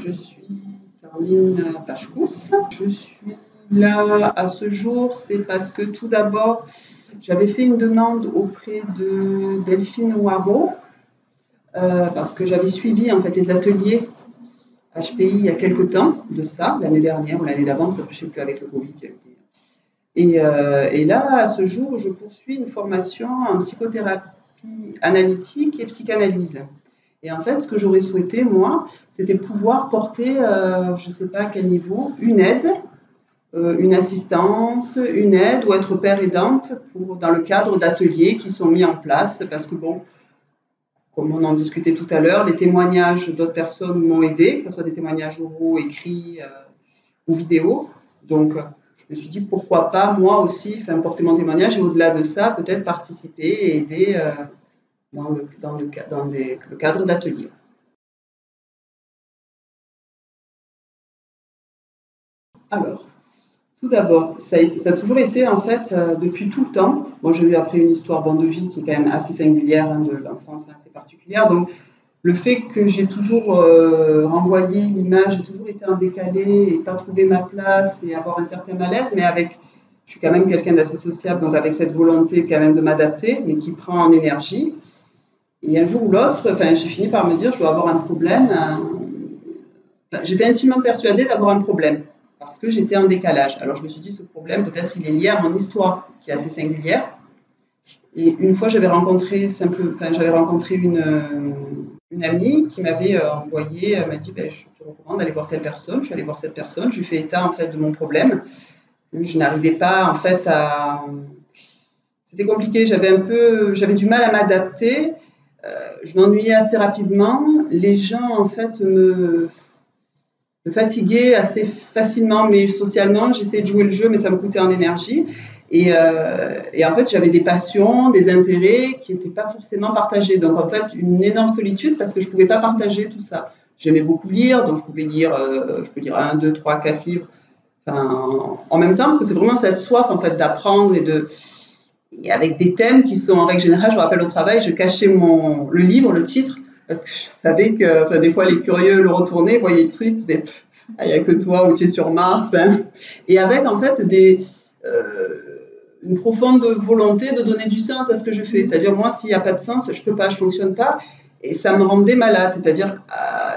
Je suis Caroline Pachkous. Je suis là à ce jour, c'est parce que tout d'abord, j'avais fait une demande auprès de Delphine Ouaro, parce que j'avais suivi en fait les ateliers HPI il y a quelques temps de ça, l'année dernière ou l'année d'avant, ça ne sais plus avec le Covid. Et là, à ce jour, je poursuis une formation en psychothérapie analytique et psychanalyse. Et en fait, ce que j'aurais souhaité, moi, c'était pouvoir porter, je ne sais pas à quel niveau, une aide, une assistance, une aide ou être père aidante dans le cadre d'ateliers qui sont mis en place. Parce que bon, comme on en discutait tout à l'heure, les témoignages d'autres personnes m'ont aidé, que ce soit des témoignages oraux, écrits ou vidéo. Donc, je me suis dit, pourquoi pas, moi aussi, porter mon témoignage et au-delà de ça, peut-être participer et aider dans le cadre d'ateliers. Alors, tout d'abord, ça a toujours été, en fait, depuis tout le temps. Moi, j'ai eu après une histoire de vie qui est quand même assez singulière, de l'enfance assez particulière. Donc, le fait que j'ai toujours renvoyé l'image, j'ai toujours été en décalé et pas trouvé ma place et avoir un certain malaise, mais je suis quand même quelqu'un d'assez sociable, donc avec cette volonté quand même de m'adapter, mais qui prend en énergie. Et un jour ou l'autre, j'ai fini par me dire, je dois avoir un problème. J'étais intimement persuadée d'avoir un problème parce que j'étais en décalage. Alors je me suis dit, ce problème, peut-être il est lié à mon histoire qui est assez singulière. Et une fois, j'avais rencontré une amie qui m'avait envoyé, m'a dit, je te recommande d'aller voir telle personne. Je suis allée voir cette personne, je lui ai fait état en fait de mon problème. Je n'arrivais pas en fait à... C'était compliqué, j'avais du mal à m'adapter. Je m'ennuyais assez rapidement. Les gens en fait me fatiguaient assez facilement, mais socialement, j'essayais de jouer le jeu, mais ça me coûtait en énergie. Et en fait, j'avais des passions, des intérêts qui n'étaient pas forcément partagés. Donc, en fait, une énorme solitude parce que je ne pouvais pas partager tout ça. J'aimais beaucoup lire, donc je pouvais lire, 1, 2, 3, 4 livres en même temps, parce que c'est vraiment cette soif en fait, d'apprendre et avec des thèmes qui sont, en règle générale, je me rappelle au travail, je cachais le livre, le titre, parce que je savais que des fois, les curieux le retournaient, voyaient le truc, ils disaient « il n'y a que toi ou tu es sur Mars ». Et avec, en fait, une profonde volonté de donner du sens à ce que je fais. C'est-à-dire, moi, s'il n'y a pas de sens, je ne peux pas, je ne fonctionne pas. Et ça me rendait malade. C'est-à-dire,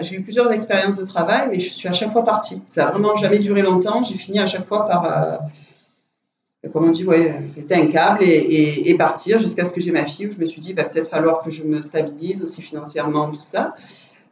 j'ai eu plusieurs expériences de travail, mais je suis à chaque fois partie. Ça n'a vraiment jamais duré longtemps. J'ai fini à chaque fois par... comme on dit, péter un câble et partir jusqu'à ce que j'ai ma fille, où je me suis dit, il va peut-être falloir que je me stabilise aussi financièrement, tout ça.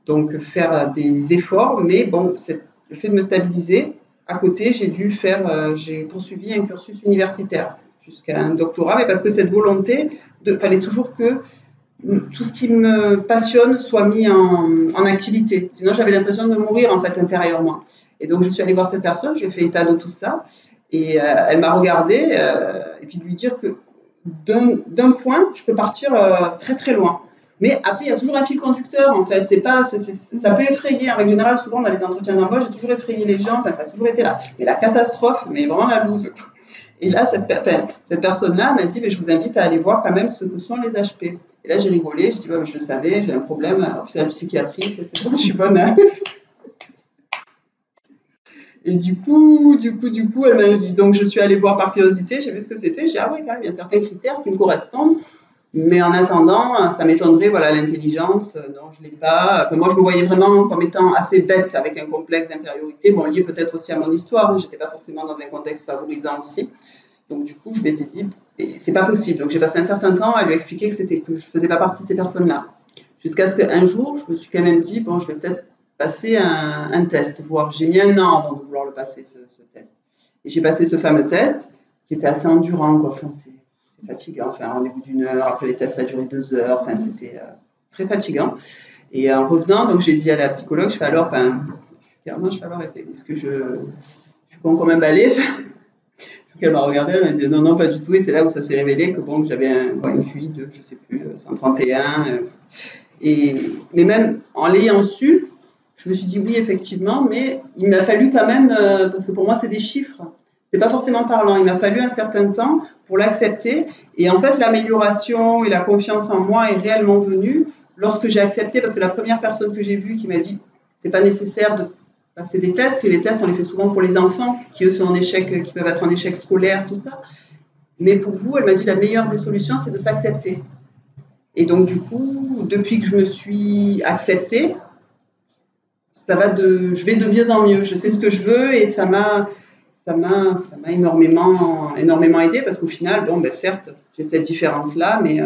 Donc, faire des efforts. Mais bon, le fait de me stabiliser, à côté, j'ai poursuivi un cursus universitaire jusqu'à un doctorat, mais parce que cette volonté, fallait toujours que tout ce qui me passionne soit mis en activité. Sinon, j'avais l'impression de me mourir, en fait, intérieurement. Et donc, je suis allée voir cette personne, j'ai fait état de tout ça. Et elle m'a regardée et puis lui dire que d'un point, je peux partir très très loin. Mais après, il y a toujours un fil conducteur en fait. Ça peut effrayer. En règle générale, souvent dans les entretiens d'embauche, j'ai toujours effrayé les gens. Ça a toujours été là. Mais la catastrophe, mais vraiment la loose. Et là, cette personne-là m'a dit, je vous invite à aller voir quand même ce que sont les HP. Et là, j'ai rigolé. J'ai dit, je le savais, j'ai un problème. Alors, c'est la psychiatrie, c'est bon, je suis bonne. Et du coup, elle m'a dit, donc je suis allée voir par curiosité, j'ai vu ce que c'était, j'ai dit, ah ouais, quand même, il y a certains critères qui me correspondent, mais en attendant, ça m'étonnerait, l'intelligence, non, je ne l'ai pas. Moi, je me voyais vraiment comme étant assez bête, avec un complexe d'infériorité, lié peut-être aussi à mon histoire, je n'étais pas forcément dans un contexte favorisant aussi. Donc du coup, je m'étais dit, c'est pas possible. Donc j'ai passé un certain temps à lui expliquer que je ne faisais pas partie de ces personnes-là. Jusqu'à ce qu'un jour, je me suis quand même dit, je vais peut-être passer un test, j'ai mis 1 an avant de vouloir le passer, ce test. Et j'ai passé ce fameux test, qui était assez endurant, c'est fatigant, un rendez-vous d'1 heure, après les tests, ça a duré 2 heures, c'était très fatigant. Et en revenant, donc j'ai dit à la psychologue, je fais alors, clairement, je fais alors, est-ce que je suis con comme un balai? Elle m'a regardé, elle m'a dit non, pas du tout, et c'est là où ça s'est révélé que j'avais une QI de, je sais plus, 131. Mais même en l'ayant su, je me suis dit oui, effectivement, mais il m'a fallu quand même, parce que pour moi, c'est des chiffres. C'est pas forcément parlant. Il m'a fallu un certain temps pour l'accepter. Et en fait, l'amélioration et la confiance en moi est réellement venue lorsque j'ai accepté, parce que la première personne que j'ai vue qui m'a dit c'est pas nécessaire passer des tests, et les tests, on les fait souvent pour les enfants, qui eux sont en échec, qui peuvent être en échec scolaire, tout ça. Mais pour vous, elle m'a dit, la meilleure des solutions, c'est de s'accepter. Et donc, du coup, depuis que je me suis acceptée, je vais de mieux en mieux. Je sais ce que je veux et ça m'a énormément aidé parce qu'au final, bon, ben, certes, j'ai cette différence-là, mais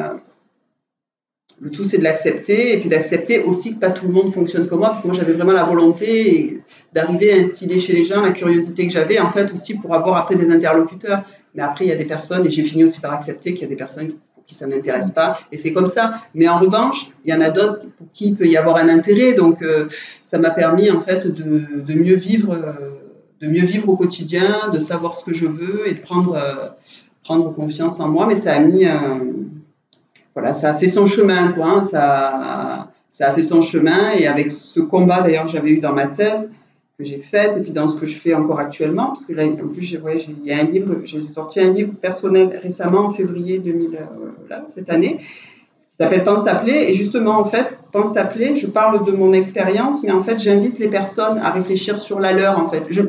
le tout, c'est de l'accepter et puis d'accepter aussi que pas tout le monde fonctionne comme moi parce que moi, j'avais vraiment la volonté d'arriver à instiller chez les gens la curiosité que j'avais, en fait, aussi pour avoir après des interlocuteurs. Mais après, il y a des personnes, et j'ai fini aussi par accepter qu'il y a des personnes pour qui ça n'intéresse pas, et c'est comme ça. Mais en revanche, il y en a d'autres pour qui il peut y avoir un intérêt, donc ça m'a permis, en fait, de mieux vivre au quotidien, de savoir ce que je veux et de prendre confiance en moi. Mais ça a mis, voilà, ça a fait son chemin, quoi, hein, ça a fait son chemin. Et avec ce combat, d'ailleurs, que j'avais eu dans ma thèse, que j'ai faite, et puis dans ce que je fais encore actuellement, parce que là, en plus, il y a un livre, j'ai sorti un livre personnel récemment, en février 2000, cette année, qui s'appelle Pense t'appeler, et justement, en fait, Pense t'appeler, je parle de mon expérience, mais en fait, j'invite les personnes à réfléchir sur la leur, en fait. Je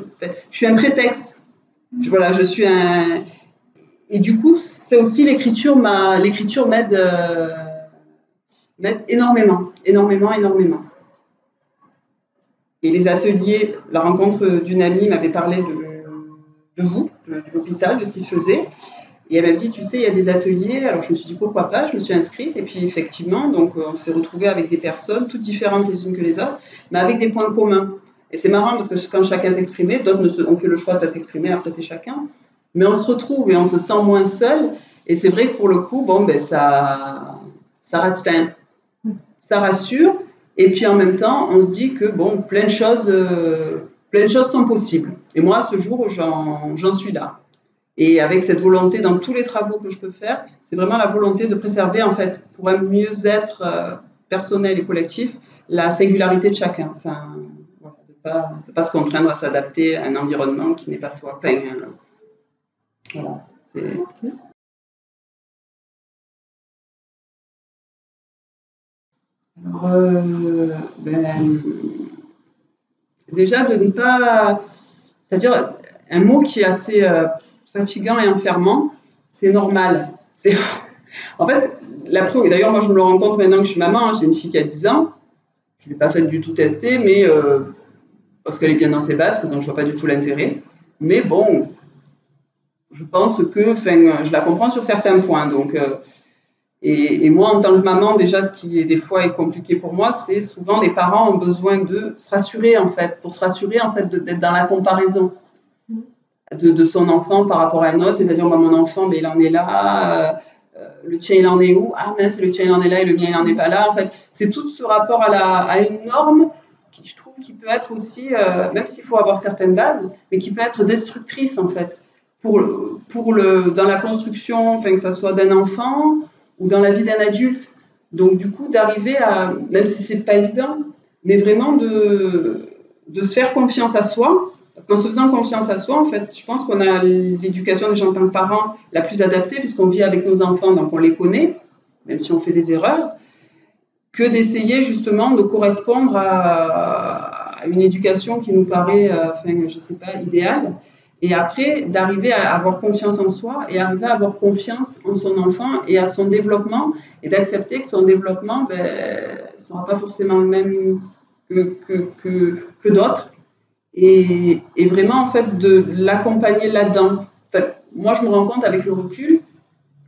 suis un prétexte. Voilà, je suis un... Et du coup, c'est aussi l'écriture m'aide énormément, énormément, énormément. Et les ateliers, la rencontre d'une amie m'avait parlé de vous, de l'hôpital, de ce qui se faisait. Et elle m'a dit, tu sais, il y a des ateliers. Alors je me suis dit, pourquoi pas, je me suis inscrite. Et puis effectivement, donc on s'est retrouvés avec des personnes, toutes différentes les unes que les autres, mais avec des points communs. Et c'est marrant parce que quand chacun s'exprimait, d'autres ont fait le choix de ne pas s'exprimer, après c'est chacun. Mais on se retrouve et on se sent moins seul. Et c'est vrai que pour le coup, bon, ben ça rassure. Et puis en même temps, on se dit que bon, plein de choses sont possibles. Et moi, à ce jour, j'en suis là. Et avec cette volonté dans tous les travaux que je peux faire, c'est vraiment la volonté de préserver, en fait, pour un mieux-être personnel et collectif, la singularité de chacun. Enfin, voilà, de pas se contraindre à s'adapter à un environnement qui n'est pas soi. Enfin, voilà. Alors, déjà de ne pas, c'est-à-dire un mot qui est assez fatigant et enfermant, c'est normal. En fait, d'ailleurs moi je me le rends compte maintenant que je suis maman, hein, j'ai une fille qui a 10 ans, je ne l'ai pas faite du tout tester, mais parce qu'elle est bien dans ses bases, donc je vois pas du tout l'intérêt. Mais bon, je pense que, je la comprends sur certains points, donc... Et moi, en tant que maman, déjà, ce qui est des fois est compliqué pour moi, c'est souvent les parents ont besoin de se rassurer, en fait, pour se rassurer, en fait, d'être dans la comparaison de son enfant par rapport à un autre. C'est-à-dire, moi, mon enfant, mais il en est là, le tien, il en est où? Ah mince, le tien, il en est là et le mien, il en est pas là. En fait, c'est tout ce rapport à une norme qui, je trouve, qui peut être aussi, même s'il faut avoir certaines bases, mais qui peut être destructrice, en fait, dans la construction, enfin, que ça soit d'un enfant ou dans la vie d'un adulte. Donc, du coup, d'arriver à, même si c'est pas évident, mais vraiment de se faire confiance à soi. Parce qu'en se faisant confiance à soi, en fait, je pense qu'on a l'éducation déjà en tant que parent la plus adaptée, puisqu'on vit avec nos enfants, donc on les connaît, même si on fait des erreurs, que d'essayer justement de correspondre à une éducation qui nous paraît, je sais pas, idéale. Et après, d'arriver à avoir confiance en soi et arriver à avoir confiance en son enfant et à son développement et d'accepter que son développement ne sera pas forcément le même que d'autres. Et vraiment, en fait, de l'accompagner là-dedans. Enfin, moi, je me rends compte avec le recul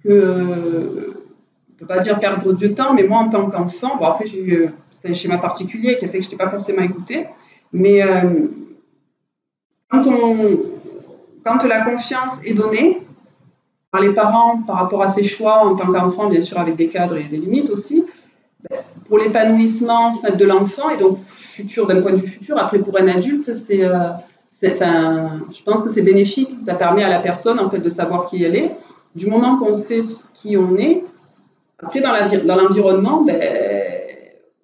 que, on ne peut pas dire perdre du temps, mais moi, en tant qu'enfant, bon, après, j'ai eu un schéma particulier qui a fait que je n'étais pas forcément écoutée, mais quand la confiance est donnée par les parents par rapport à ses choix en tant qu'enfant, bien sûr avec des cadres et des limites aussi, pour l'épanouissement de l'enfant et donc futur d'un point de vue futur, après pour un adulte, je pense que c'est bénéfique, ça permet à la personne en fait de savoir qui elle est. Du moment qu'on sait qui on est, après dans l'environnement,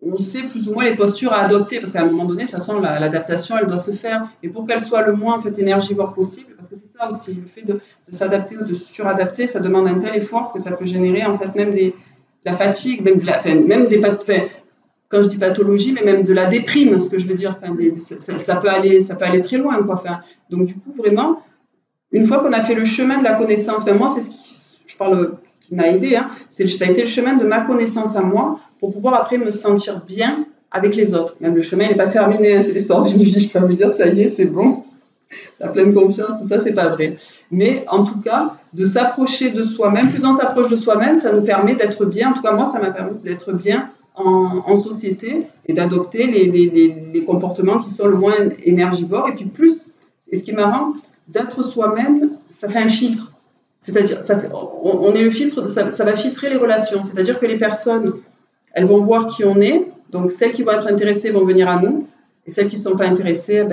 on sait plus ou moins les postures à adopter, parce qu'à un moment donné, de toute façon, l'adaptation, elle doit se faire. Et pour qu'elle soit le moins en fait, énergivore possible, parce que c'est ça aussi, le fait de s'adapter ou de suradapter, ça demande un tel effort que ça peut générer en fait même de la fatigue, même quand je dis pathologie, mais même de la déprime, ce que je veux dire. Enfin, ça peut aller très loin, quoi. Enfin, donc du coup, vraiment, une fois qu'on a fait le chemin de la connaissance, enfin, moi, c'est ce qui m'a aidé, hein, ça a été le chemin de ma connaissance à moi pour pouvoir après me sentir bien avec les autres. Même le chemin n'est pas terminé, hein, c'est l'histoire d'une vie, je peux vous dire, ça y est, c'est bon. La pleine confiance, tout ça, c'est pas vrai. Mais en tout cas, de s'approcher de soi-même, plus on s'approche de soi-même, ça nous permet d'être bien. En tout cas, moi, ça m'a permis d'être bien en société et d'adopter les comportements qui sont le moins énergivores. Et puis plus, et ce qui est marrant, d'être soi-même, ça fait un filtre. C'est-à-dire, on est le filtre, ça va filtrer les relations. C'est-à-dire que les personnes, elles vont voir qui on est. Donc, celles qui vont être intéressées vont venir à nous. Et celles qui ne sont pas intéressées,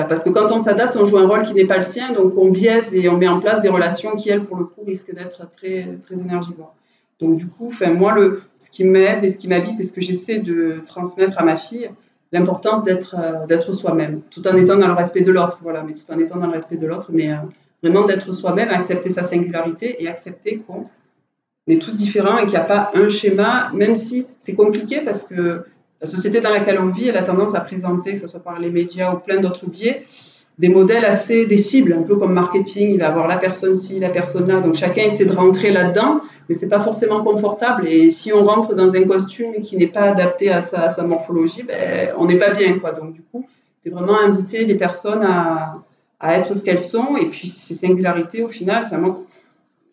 parce que quand on s'adapte, on joue un rôle qui n'est pas le sien, donc on biaise et on met en place des relations qui, elles, pour le coup, risquent d'être très, très énergivores. Donc du coup, moi, ce qui m'aide et ce qui m'habite et ce que j'essaie de transmettre à ma fille, l'importance d'être soi-même, tout en étant dans le respect de l'autre, voilà, mais tout en étant dans le respect de l'autre, mais vraiment d'être soi-même, accepter sa singularité et accepter qu'on est tous différents et qu'il n'y a pas un schéma, même si c'est compliqué parce que la société dans laquelle on vit, elle a tendance à présenter, que ce soit par les médias ou plein d'autres biais, des modèles des cibles, un peu comme marketing, il va avoir la personne ci, la personne là, donc chacun essaie de rentrer là-dedans, mais c'est pas forcément confortable, et si on rentre dans un costume qui n'est pas adapté à sa morphologie, on n'est pas bien, quoi. Donc du coup, c'est vraiment inviter les personnes à être ce qu'elles sont, et puis ces singularités, au final, moi,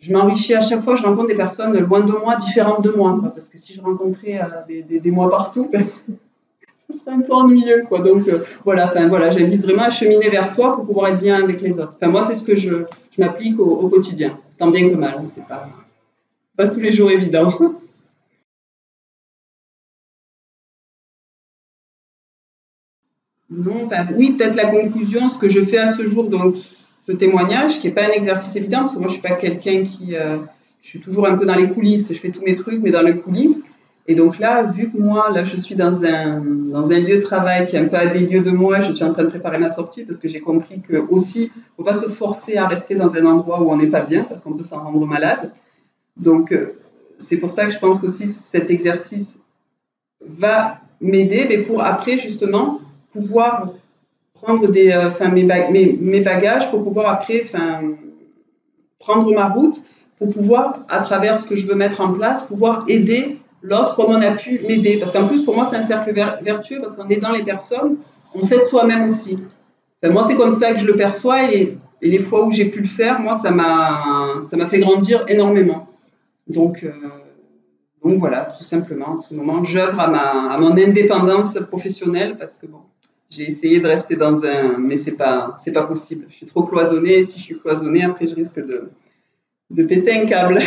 je m'enrichis à chaque fois que je rencontre des personnes loin de moi, différentes de moi, quoi, parce que si je rencontrais des moi partout, ça serait un peu ennuyeux, quoi. Donc voilà, j'invite vraiment à cheminer vers soi pour pouvoir être bien avec les autres. Moi, c'est ce que je m'applique au quotidien, tant bien que mal, hein, c'est pas tous les jours évident. Non, oui, peut-être la conclusion, ce que je fais à ce jour, donc ce témoignage, qui n'est pas un exercice évident, parce que moi je suis pas quelqu'un je suis toujours un peu dans les coulisses, je fais tous mes trucs, mais dans les coulisses. Et donc là, vu que moi, là, je suis dans un lieu de travail qui est un peu à des lieux de moi, je suis en train de préparer ma sortie parce que j'ai compris que aussi, faut pas se forcer à rester dans un endroit où on n'est pas bien parce qu'on peut s'en rendre malade. Donc, c'est pour ça que je pense qu'aussi cet exercice va m'aider, mais pour après, justement, pouvoir prendre mes bagages pour pouvoir après prendre ma route, pour pouvoir, à travers ce que je veux mettre en place, pouvoir aider l'autre comme on a pu m'aider. Parce qu'en plus, pour moi, c'est un cercle vertueux, parce qu'en aidant les personnes, on s'aide soi-même aussi. Moi, c'est comme ça que je le perçois, et les fois où j'ai pu le faire, moi, ça m'a fait grandir énormément. Donc voilà, tout simplement, en ce moment, j'œuvre à mon indépendance professionnelle, parce que bon, j'ai essayé de rester dans mais c'est pas possible. Je suis trop cloisonnée, et si je suis cloisonnée, après je risque de péter un câble.